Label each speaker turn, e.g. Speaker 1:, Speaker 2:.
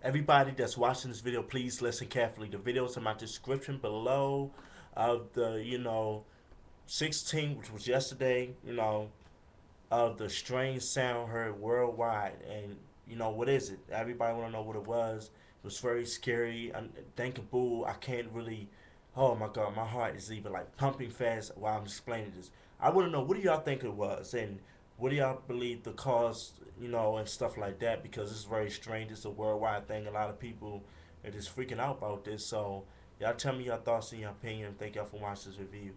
Speaker 1: Everybody that's watching this video, please listen carefully. The video's in my description below of the, 16th, which was yesterday, of the strange sound heard worldwide. And, what is it? Everybody want to know what it was. It was very scary. I'm thinking, boo, I can't really. Oh my God, my heart is even like pumping fast while I'm explaining this. I want to know, what do y'all think it was? And what do y'all believe the cause, and stuff like that? Because it's very strange. It's a worldwide thing. A lot of people are just freaking out about this. So, y'all tell me your thoughts and your opinion. Thank y'all for watching this review.